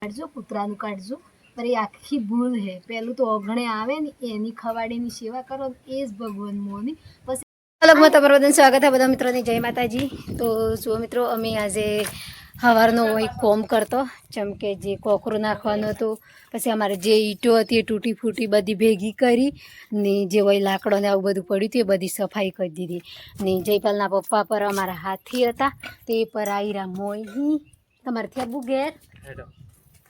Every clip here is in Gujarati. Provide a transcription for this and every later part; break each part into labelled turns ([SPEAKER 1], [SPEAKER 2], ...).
[SPEAKER 1] કાઢજો કૂતરાનું કાઢજો પર એ આખી ભૂલ હે પેલું તો ઓગણે આવે ને એની ખવાડીની સેવા કરો એ જ ભગવાન મોની પછી અલગમાં તમારું બધાનું સ્વાગત છે બધા મિત્રોની જય માતાજી। તો જુઓ મિત્રો અમે આજે સવારનો એક કોમ કરતો જેમ કે જે કોકરું નાખવાનું હતું પછી અમારે જે ઈંટો હતી એ તૂટી ફૂટી બધી ભેગી કરી ને જે હોય લાકડો ને આવું બધું પડ્યું હતું એ બધી સફાઈ કરી દીધી ને જયપાલના પપ્પા પર અમારા હાથી હતા તે પર આયરા મોહી તમારે ત્યાં બુ ઘેર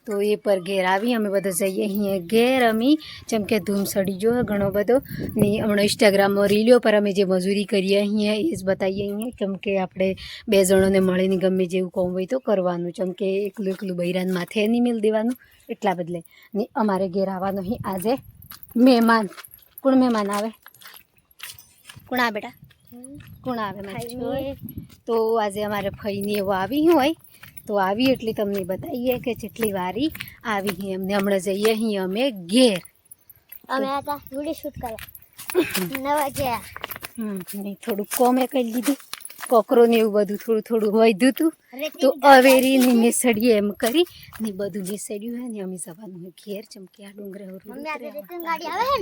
[SPEAKER 1] તો એ પર ઘેર આવી અમે બધા જઈએ અહીંયા ઘેર અમે જેમ કે ધૂમ સડી ગયો ઘણો બધો ને હમણાં ઇન્સ્ટાગ્રામમાં રીલ્યો પર અમે જે મજૂરી કરીએ અહીંયા એ જ બતાવીએ અહીંયા કેમ કે આપણે બે જણોને મળીને ગમે જેવું કોમ હોય તો કરવાનું જેમ કે એકલું એકલું બૈરાન માથે નહીં મેળ દેવાનું એટલા બદલે ને અમારે ઘેર આવવાનું અહીં આજે મહેમાન કોણ મહેમાન આવે કોણ આવે બેટા કોણ આવે મારે તો આજે અમારે ફઈને એવું આવી હોય તો આવી એટલે તમને બતાવીએ કે જેટલી વારી આવી એમને હમણાં જઈએ અહીં અમે ઘેર
[SPEAKER 2] અમે હતા વિડિયો શૂટ કરવા નવા ગયા
[SPEAKER 1] નહીં થોડું કોમે કરી લીધું કોકરો ને એવું બધું થોડું થોડું વધ્યું હતું તો અવેરીને મેસડીએ એમ કરી ને બધું મેસડ્યું હોય ને અમે જવાનું ઘેર ચમકે આ ડુંગરે
[SPEAKER 2] ગાડી આવે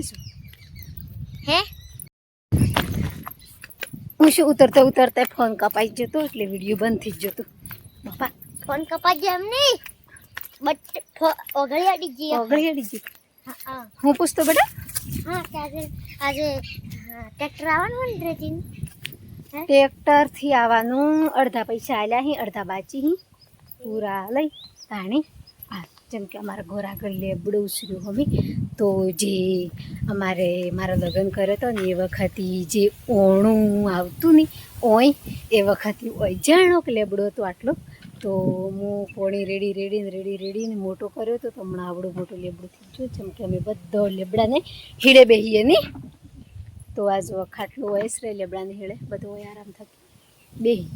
[SPEAKER 2] હે
[SPEAKER 1] હું શું ઉતરતા ઉતરતા ફોન કપાઈ જતો એટલે વિડીયો બંધ થઈ જતો પપ્પા
[SPEAKER 2] ફોન કપાઈ ગયા એમ નહીં બટ ઓગળી અડી ગઈ હા
[SPEAKER 1] હું પૂછતો બેટા
[SPEAKER 2] હા આજે આજે ટ્રેક્ટર આવવાનું ને રેતીન
[SPEAKER 1] ટ્રેક્ટરથી આવવાનું અડધા પૈસા આલ્યા અહીં અડધા બાચી અહીં પૂરા લઈ પાણી હા જેમ કે અમારા ઘર આગળ લેબડું ઉછર્યું અમે તો જે અમારે મારા લગ્ન કર્યો હતો ને એ વખતે જે ઓણું આવતું ને ઓય એ વખતે ઓય જાણો કે લેબડો હતો આટલો તો હું પોણી રેડીને મોટો કર્યો હતો તો હમણાં આવડું મોટું લેબડું થઈ ગયું જેમ કે અમે બધો લેબડાને હીડે બેહીએ ને તો આ જો ખાટલું હોય છે લેબડાને હીડે બધું હોય આરામ થકી બેહી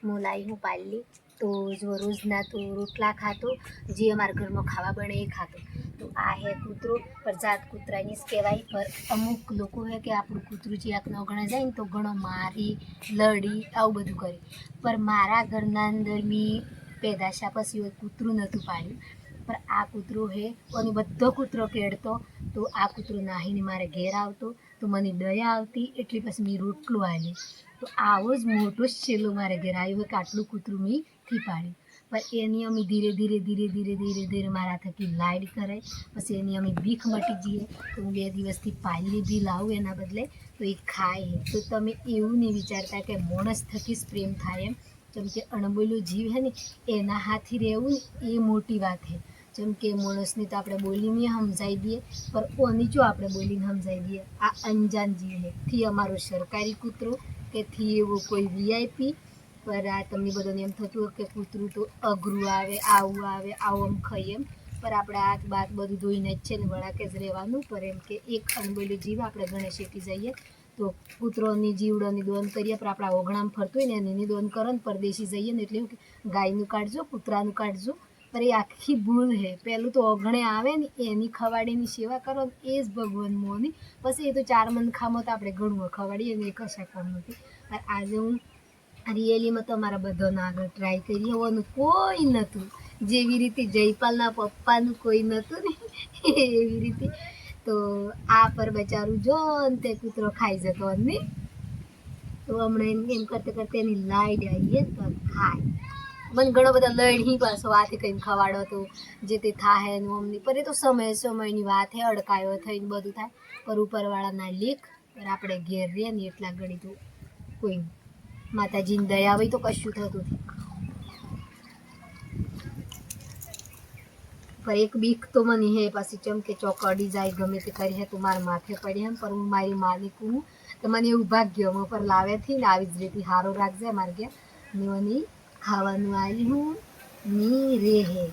[SPEAKER 1] હું લાવી હું પાલી તો જો રોજના તો રોટલા ખાતો જે અમારા ઘરમાં ખાવા બને એ ખાતો તો આ હે કૂતરો પર જાત કૂતરાની જ કહેવાય પર અમુક લોકો હે કે આપણું કૂતરું જે આંખનો ગણા જાય ને તો ઘણો મારી લડી આવું બધું કરે પર મારા ઘરના અંદર મેં પેદાશા પછી હોય કૂતરું નહોતું પાડ્યું પર આ કૂતરો હે અને બધો કૂતરો કેળતો તો આ કૂતરો નાહીને મારે ઘેર આવતો તો મને દયા આવતી એટલી પછી મેં રોટલું આલી તો આવો જ મોટો છેલ્લો મારે ઘેર આવ્યો હોય કે આટલું કૂતરું મેં થી પાડ્યું પણ એની અમે ધીરે મારા થકી લાડ કરાય પછી એની અમે ભીખ મટી જઈએ તો હું 2 દિવસથી પાલી બી લાવું એના બદલે તો એ ખાય તો તમે એવું નહીં વિચારતા કે માણસ થકી જ પ્રેમ થાય એમ જેમ કે અણબોલ્યો જીવ હે ને એના હાથી રહેવું ને એ મોટી વાત છે જેમ કે માણસને તો આપણે બોલીને સમજાવી દઈએ પણ ઓની જો આપણે બોલીને સમજાવી દઈએ આ અંજાન જીવ છે થી અમારો સરકારી કૂતરો કે થી એવો કોઈ વીઆઈપી પર આ તમને બધાને એમ થતું હોય કે કૂતરું તો અઘરું આવે આવું આમ ખાઈએ એમ પર આપણે હાથ બાથ બધું ધોઈને જ છે ને વળાકે જ રહેવાનું પર એમ કે એક અણબોલ્યો જીવ આપણે ગણે શેકી જઈએ તો કૂતરોની જીવડોની દોન કરીએ પણ આપણા ઓગણામાં ફરતું હોય ને એની દોન કરો ને પરદેશી જઈએ ને એટલે એવું કે ગાયનું કાઢજો કૂતરાનું કાઢજો પર એ આખી ભૂલ હે પેલું તો ઓગણે આવે ને એની ખવાડીની સેવા કરો ને એ જ ભગવાન મોની પછી એ તો 4 મન ખામો તો આપણે ઘણું ખવાડીએ ને એ કશા કામ નથી આજે હું રિયલીમાં તો અમારા બધાના આગળ ટ્રાય કરી હોવાનું કોઈ નહોતું જેવી રીતે જયપાલના પપ્પાનું કોઈ નહોતું ને એવી રીતે તો આ પર બચારું જો ને તે કૂતરો ખાઈ જતો ને તો હમણાં એમ કરતે એની લાઈડ આવીએ તો ખાય મને ઘણો બધા લડી પાછો વાતે કંઈ ખવાડો તો જે તે થાય એનું અમની પર એ તો સમયની વાત હે અડકાયો થઈને બધું થાય પર ઉપરવાળાના લેખ પર આપણે ઘેર રહીએ ને એટલા ઘડી તો કોઈ માતાજીની દયા હોય તો કશું થતું પર એક બીક તો મને હે પાછી ચમ કે ચોક અડી જાય ગમે તે કરી હે તો મારા માથે પડી એમ પર હું મારી માલિક હું તો મને એવું ભાગ્ય હું પર લાવેથી ને આવી જ રીતે સારો રાખજે મારે ઘેર ને મને ખાવાનું આવી હું ની રે હે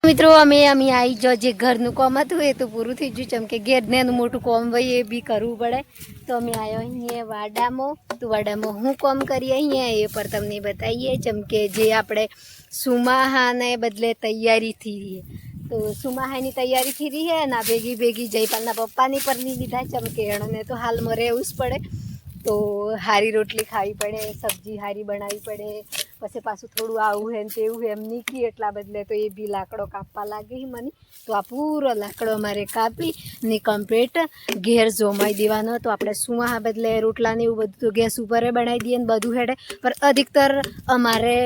[SPEAKER 1] મિત્રો અમે આવી જો જે ઘરનું કોમ હતું એ તો પૂરું થઈ ગયું જેમ કે ઘેરને એનું મોટું કોમ હોય એ બી કરવું પડે તો અમે આવ્યો અહીંયા વાડામાં તો વાડામાં હું કોમ કરીએ અહીંયા એ પર તમને બતાવીએ જેમ કે જે આપણે સુમાહાને બદલે તૈયારી થઈ રહી તો સુમાહાની તૈયારી થઈ રહી હે ના ભેગી જયપાલના પપ્પાની પર નહીં લીધા જેમ કે એણે તો હાલમાં રહેવું જ પડે તો હારી રોટલી ખાવી પડે સબ્જી હારી બનાવવી પડે પછી પાછું થોડું આવું હે ને તેવું હે એમ નીકળી એટલા બદલે તો એ બી લાકડો કાપવા લાગી મને. તો આ પૂરો લાકડો અમારે કાપી ને કમ્પ્લીટ ઘેર જોમાઈ દેવાનો. તો આપણે સુવા બદલે રોટલા ને એવું બધું તો ગેસ ઉપર બનાવી દઈએ ને બધું હેડે. પણ અધિકતર અમારે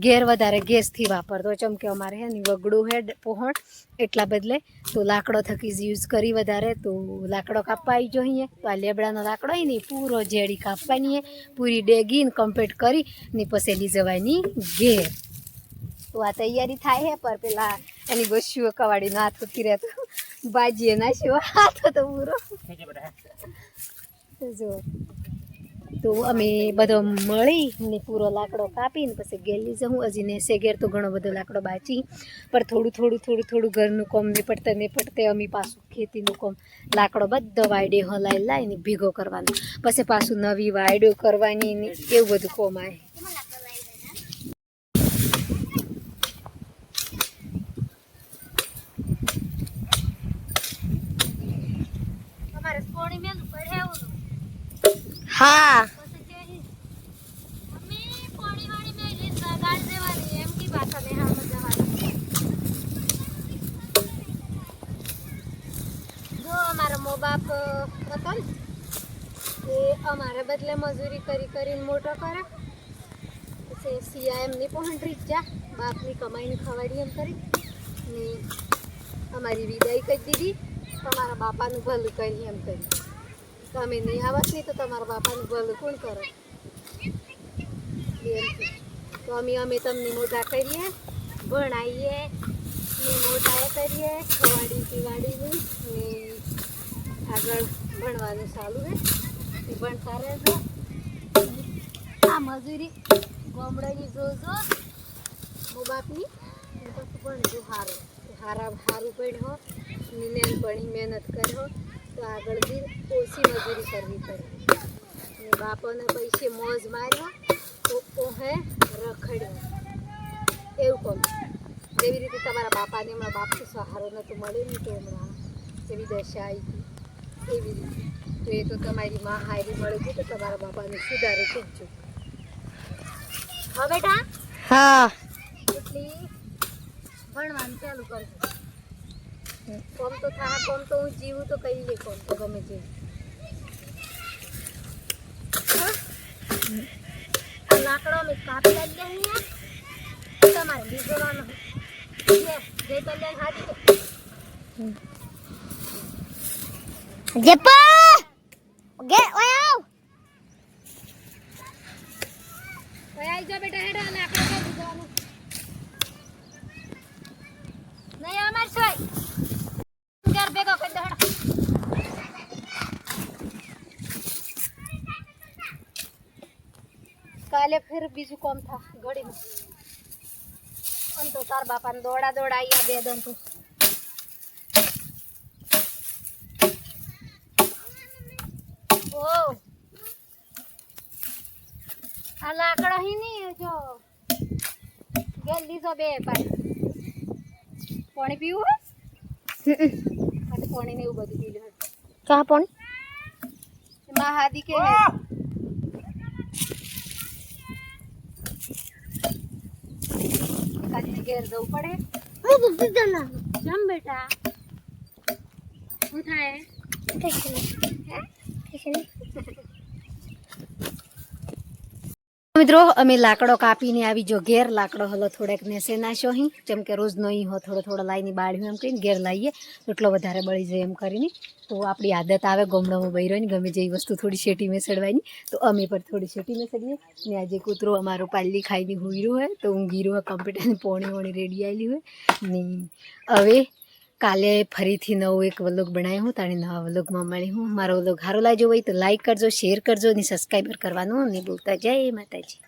[SPEAKER 1] ઘેર વધારે ગેસથી વાપરતો ચમ કે અમારે હે ને વગડું હેડ પહોણ એટલા બદલે તો લાકડો થકી જ યુઝ કરી વધારે. તો લાકડો કાપવા આવી જોઈએ. તો આ લેબડાનો લાકડો હોય ને પૂરો જેડી કાપવાની પૂરી ડેગીને કમ્પ્લીટ કરી ને પછી લઈ જવાની ઘેર. તો આ તૈયારી થાય હે પર પેલા એની વસ્તુઓ કવાડીનો હાથ ફીરે તો બાજીએ નાખ્યો હાથ તો પૂરો જો. તો અમે બધો મળી ને પૂરો લાકડો કાપીને પછી ઘેર લઈ જવું. હજી નેસે ઘેર તો ઘણો બધો લાકડો બાચી પણ થોડું ઘરનું કોમ નીપટતે અમે પાછું ખેતીનું કોમ લાકડો બધો વાયડે હલાઈ લાવીને ભેગો કરવાનો. પછી પાછું નવી વાયડો કરવાની ને એવું બધું કોમ આવે.
[SPEAKER 2] હા
[SPEAKER 1] જો અમારો મો બાપ હતો ને એ અમારે બદલે મજૂરી કરીને મોટો કરે. પછી સિયા એમની પહોંચી જા બાપની કમાઈને ખવાડી એમ કરી ને અમારી વિદાય કરી દીધી. તમારા બાપાનું ભલું કરી એમ કરી. તમે નહીં આવત નહીં તો તમારા બાપાનું ભલું કોણ કરો એમ. તો અમે તમને મોટા કરીએ ભણાવીએ ને મોટા કરીએ ખવાડી પીવાડીનું ને આગળ ભણવાનું ચાલુ છે. એ ભણતા રહેજો. આ મજૂરી ગામડાની જોજો મો બાપની પછી ભણજો સારું ભણ્યો ને નાનપણી મહેનત કર્યો તો આગળ બી ઓછી મજૂરી કરવી પડે. ને બાપાને પૈસે મોજ માર્યા તો ઓહે રખડ્યો એવું કહું. જેવી રીતે તમારા બાપાને હમણાં બાપનો સહારો નહોતો મળે ને તો હમણાં એવી દશા આવી હતી એવી રીતે. તો એ તો તમારી માં હારી મળે છે તો તમારા બાપાને સુધારે કહેજો. હા બેટા
[SPEAKER 2] હા
[SPEAKER 1] એટલી ભણવાનું ચાલુ કરજો. કોમ તો થાય કોમ તો હું જીવું તો કઈ લે કોમ તો ગમે તે. લાકડો અમે કાપી લાગીએ તમારે બીજવાનો જય કલ્યાણ હાજી
[SPEAKER 2] જેપા ગે ઓય આવ
[SPEAKER 1] આવી જાઓ બેટા હેડા લાકડો કાપી જવાનું નહીં અમાર છોય ઘર ભેગો કરી દો હેડા. કાલે ફેર બીજું કોમ થા ઘડીમાં. આમ તો તાર બાપાને દોડા આયા બે દન તો ઓ આ લાકડો હી નહીં જો ગેલ લીધો બે પાણી પીવું હોય પાણી ને એવું બધું પી લે.
[SPEAKER 2] ચા પાણી
[SPEAKER 1] મહાદી કે ઘેર જવું પડે. જમ બેટા શું થાય મિત્રો અમે લાકડો કાપીને આવી જો ઘેર. લાકડો હલો થોડેક નેસે નાખ્યો અહીં જેમ કે રોજનો અહીં હો થોડો લાવીને બાળ્યું એમ કહીને ઘેર લાવીએ એટલો વધારે બળી જાય એમ કરીને. તો આપણી આદત આવે ગામડામાં બૈરોની ગમે જેવી વસ્તુ થોડી શેટી મેસડવાની. તો અમે પણ થોડી શેટી મેસડીએ ને આજે કૂતરો અમારો પાલી ખાઈને હુંયરું હોય તો ઊંઘીરું હોય કમ્પ્યુટરની પોણી રેડી આવેલી હોય ને. હવે કાલે ફરીથી નવો એક વ્લોગ બનાવ્યો હું તાણે નવા વ્લોગમાં મળી હું. મારો વ્લોગ સારો લાગ્યો હોય તો લાઈક કરજો, શેર કરજો અને સબસ્ક્રાઈબર કરવાનું નહીં ભૂલતા. જય માતાજી.